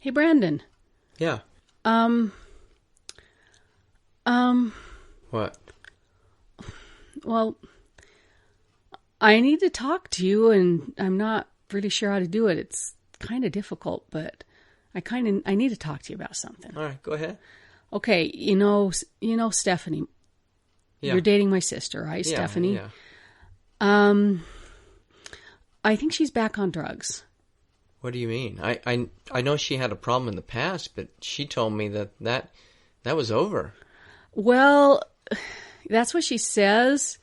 Hey, Brandon. Yeah. What? Well, I need to talk to you, and I'm not really sure how to do it. It's kind of difficult, but I need to talk to you about something. All right, go ahead. Okay, you know Stephanie. Yeah. You're dating my sister, right, Yeah, Stephanie? Yeah. I think she's back on drugs. What do you mean? I know she had a problem in the past, but she told me that was over. Well, that's what she says.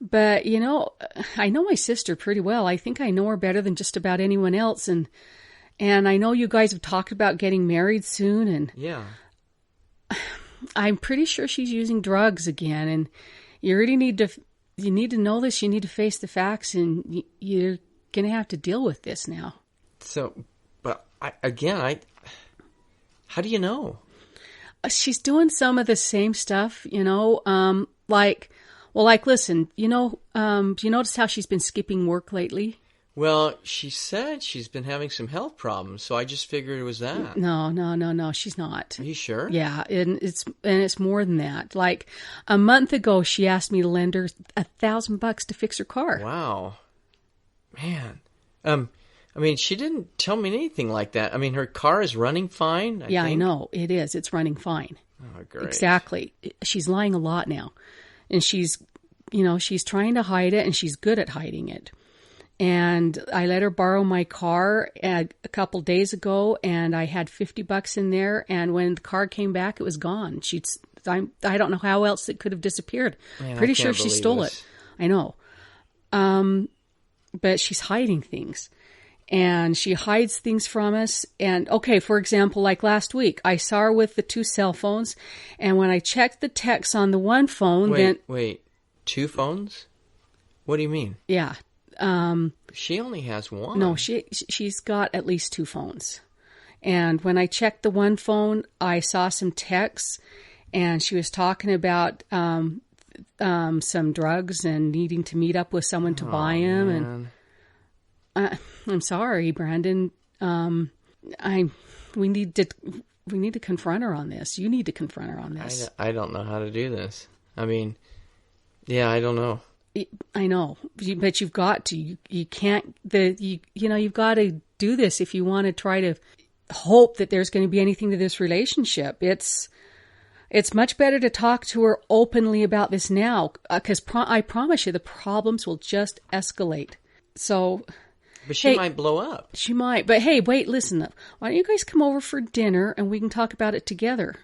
But, I know my sister pretty well. I think I know her better than just about anyone else. And I know you guys have talked about getting married soon. And Yeah. I'm pretty sure she's using drugs again. And you really need to know this. You need to face the facts. And you're going to have to deal with this now. So, but how do you know? She's doing some of the same stuff, listen, do you notice how she's been skipping work lately? Well, she said she's been having some health problems, so I just figured it was that. No, she's not. Are you sure? Yeah, and it's more than that. Like a month ago, she asked me to lend her $1,000 to fix her car. Wow, man. She didn't tell me anything like that. Her car is running fine. I know it is. It's running fine. Oh, great. Exactly. She's lying a lot now, and she's trying to hide it, and she's good at hiding it. And I let her borrow my car a couple days ago, and I had $50 in there. And when the car came back, it was gone. I don't know how else it could have disappeared. Man, Pretty sure she stole it. I know. But she's hiding things, and she hides things from us. And okay, for example, like last week, I saw her with the 2 cell phones, and when I checked the texts on the one phone, Wait, 2 phones? What do you mean? Yeah. She only has one. No, she's got at least 2 phones. And when I checked the one phone, I saw some texts, and she was talking about some drugs and needing to meet up with someone to buy them. Man. And I'm sorry, Brandon. We need to confront her on this. You need to confront her on this. I don't know how to do this. I don't know. I know, but you've got to. You can't. You've got to do this if you want to try to hope that there's going to be anything to this relationship. It's much better to talk to her openly about this now, because I promise you, the problems will just escalate. So, but she might blow up. She might. But hey, wait, listen. Why don't you guys come over for dinner and we can talk about it together?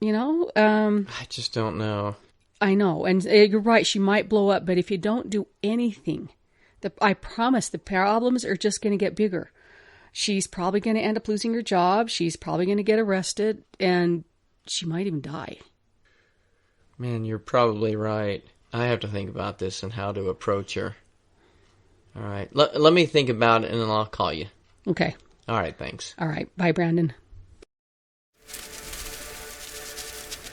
I just don't know. I know, and you're right, she might blow up, but if you don't do anything, I promise the problems are just going to get bigger. She's probably going to end up losing her job, she's probably going to get arrested, and she might even die. Man, you're probably right. I have to think about this and how to approach her. All right, let me think about it, and then I'll call you. Okay. All right, thanks. All right, bye, Brandon.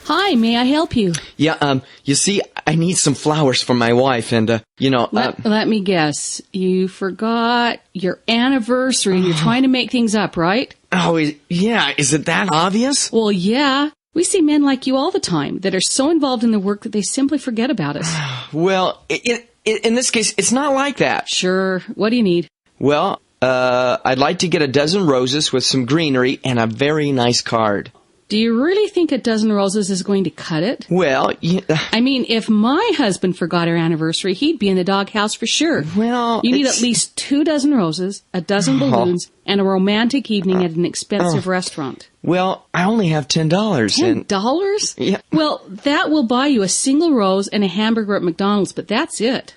Hi, may I help you? Yeah, you see, I need some flowers for my wife, and, Let me guess. You forgot your anniversary. You're trying to make things up, right? Oh, yeah, is it that obvious? Well, yeah. We see men like you all the time that are so involved in their work that they simply forget about us. Well, in this case, it's not like that. Sure. What do you need? Well, I'd like to get a dozen roses with some greenery and a very nice card. Do you really think a dozen roses is going to cut it? Well, if my husband forgot our anniversary, he'd be in the doghouse for sure. Well, you need at least 2 dozen roses, a dozen balloons, and a romantic evening at an expensive restaurant. Well, I only have $10. $10? Yeah. Well, that will buy you a single rose and a hamburger at McDonald's, but that's it.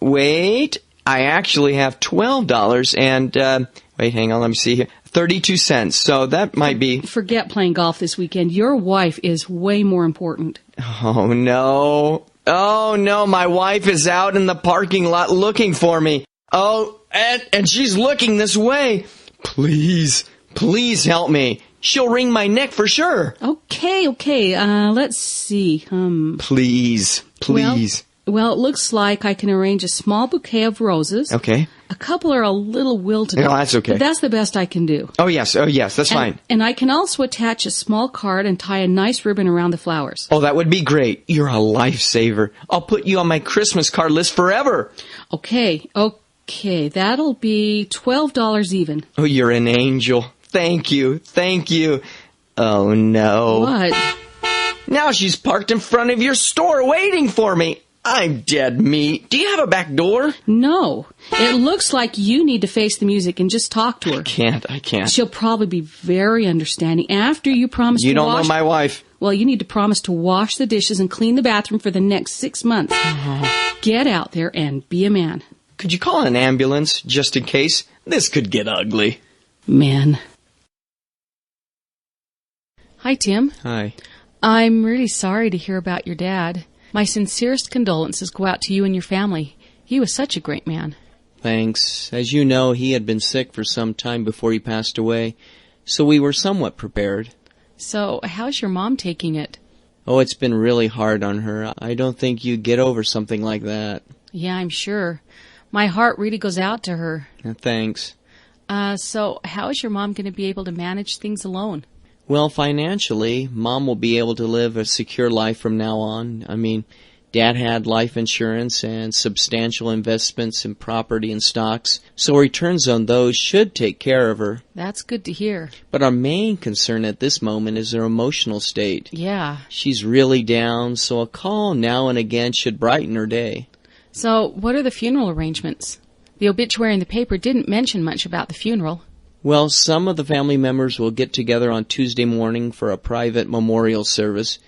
Wait. I actually have $12 and, wait, hang on, let me see here. 32 cents, so that might be... Forget playing golf this weekend. Your wife is way more important. Oh, no. Oh, no, my wife is out in the parking lot looking for me. Oh, and she's looking this way. Please help me. She'll wring my neck for sure. Okay, let's see. Please. Well, Well, it looks like I can arrange a small bouquet of roses. Okay. A couple are a little wilted. No, that's okay. But that's the best I can do. Oh, yes, that's fine. And I can also attach a small card and tie a nice ribbon around the flowers. Oh, that would be great. You're a lifesaver. I'll put you on my Christmas card list forever. Okay, that'll be $12 even. Oh, you're an angel. Thank you. Oh, no. What? Now she's parked in front of your store waiting for me. I'm dead meat. Do you have a back door? No. It looks like you need to face the music and just talk to her. I can't. She'll probably be very understanding after you promise to wash... You don't know my wife. Well, you need to promise to wash the dishes and clean the bathroom for the next 6 months. Get out there and be a man. Could you call an ambulance, just in case? This could get ugly. Man. Hi, Tim. Hi. I'm really sorry to hear about your dad. My sincerest condolences go out to you and your family. He was such a great man. Thanks. As you know, he had been sick for some time before he passed away, so we were somewhat prepared. So, how's your mom taking it? Oh, it's been really hard on her. I don't think you'd get over something like that. Yeah, I'm sure. My heart really goes out to her. Thanks. So, how is your mom going to be able to manage things alone? Well, financially, Mom will be able to live a secure life from now on. I mean, Dad had life insurance and substantial investments in property and stocks, so returns on those should take care of her. That's good to hear. But our main concern at this moment is her emotional state. Yeah. She's really down, so a call now and again should brighten her day. So, what are the funeral arrangements? The obituary in the paper didn't mention much about the funeral. Well, some of the family members will get together on Tuesday morning for a private memorial service,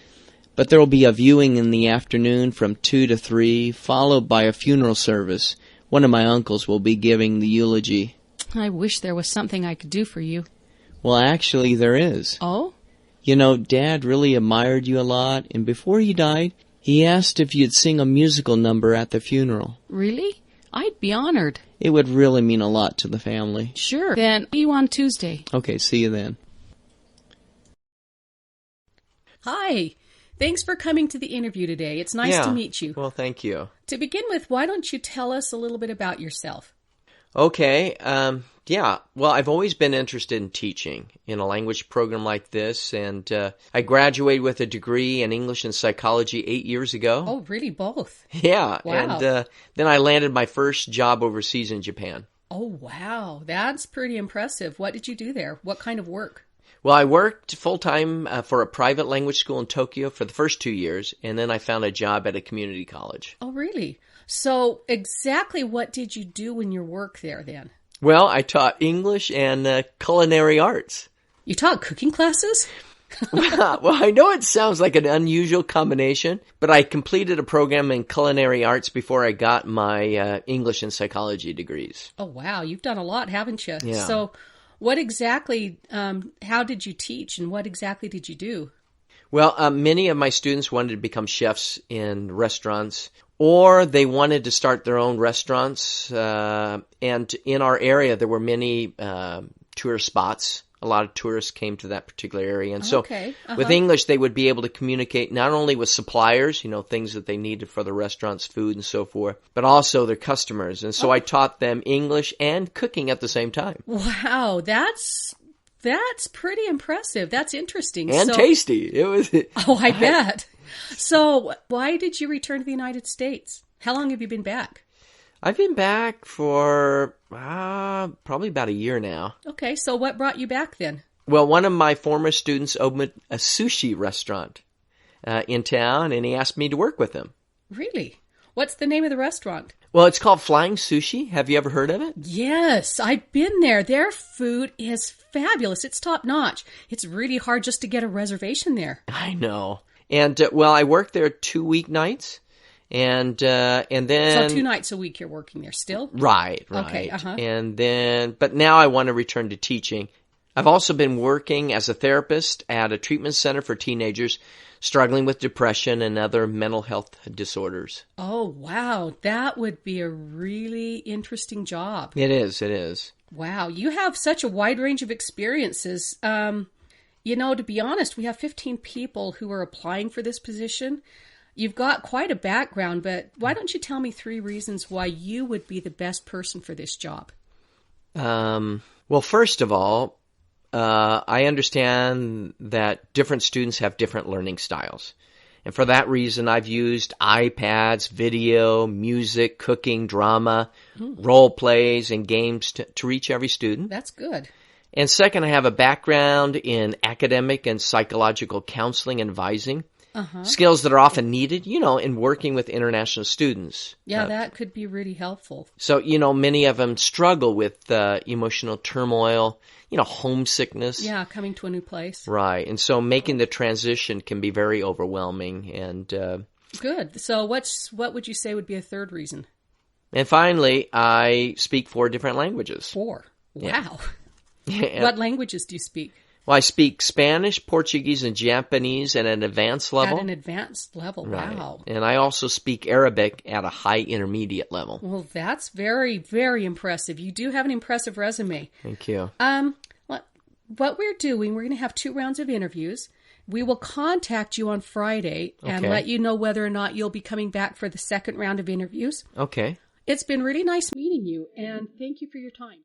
but there will be a viewing in the afternoon from 2 to 3, followed by a funeral service. One of my uncles will be giving the eulogy. I wish there was something I could do for you. Well, actually, there is. Oh? You know, Dad really admired you a lot, and before he died, he asked if you'd sing a musical number at the funeral. Really? I'd be honored. It would really mean a lot to the family. Sure. Then see you on Tuesday. Okay, see you then. Hi. Thanks for coming to the interview today. It's nice to meet you. Well, thank you. To begin with, why don't you tell us a little bit about yourself? Okay. Well, I've always been interested in teaching in a language program like this, and I graduated with a degree in English and psychology 8 years ago. Oh, really? Both? Yeah. Wow. And then I landed my first job overseas in Japan. Oh, wow. That's pretty impressive. What did you do there? What kind of work? Well, I worked full-time for a private language school in Tokyo for the first 2 years, and then I found a job at a community college. Oh, really? So exactly what did you do in your work there then? Well, I taught English and culinary arts. You taught cooking classes? Well, I know it sounds like an unusual combination, but I completed a program in culinary arts before I got my English and psychology degrees. Oh, wow. You've done a lot, haven't you? Yeah. So what exactly, how did you teach and what exactly did you do? Well, many of my students wanted to become chefs in restaurants, or they wanted to start their own restaurants. And in our area, there were many tourist spots. A lot of tourists came to that particular area. And so with English, they would be able to communicate not only with suppliers, things that they needed for the restaurant's food and so forth, but also their customers. And so I taught them English and cooking at the same time. Wow, that's pretty impressive. That's interesting. And tasty. It was. Oh, I bet. So why did you return to the United States? How long have you been back? I've been back for probably about a year now. Okay, so what brought you back then? Well, one of my former students opened a sushi restaurant in town, and he asked me to work with him. Really? What's the name of the restaurant? Well, it's called Flying Sushi. Have you ever heard of it? Yes, I've been there. Their food is fabulous. It's top notch. It's really hard just to get a reservation there. I know. And, I worked there 2 weeknights. And then... So 2 nights a week you're working there still? Right. Okay, And then, but now I want to return to teaching. I've also been working as a therapist at a treatment center for teenagers struggling with depression and other mental health disorders. Oh, wow. That would be a really interesting job. It is. Wow. You have such a wide range of experiences. To be honest, we have 15 people who are applying for this position. You've got quite a background, but why don't you tell me 3 reasons why you would be the best person for this job? Well, first of all, I understand that different students have different learning styles. And for that reason, I've used iPads, video, music, cooking, drama, role plays, and games to reach every student. That's good. And second, I have a background in academic and psychological counseling and advising, skills that are often needed, in working with international students. Yeah, that could be really helpful. So, many of them struggle with emotional turmoil, homesickness. Yeah, coming to a new place. Right. And so making the transition can be very overwhelming. And good. So what would you say would be a 3rd reason? And finally, I speak 4 different languages. 4? Wow. Yeah. What languages do you speak? Well, I speak Spanish, Portuguese, and Japanese at an advanced level. At an advanced level, Right. wow. And I also speak Arabic at a high intermediate level. Well, that's very, very impressive. You do have an impressive resume. Thank you. What we're doing, we're going to have 2 rounds of interviews. We will contact you on Friday and Okay. let you know whether or not you'll be coming back for the 2nd round of interviews. Okay. It's been really nice meeting you, and thank you for your time.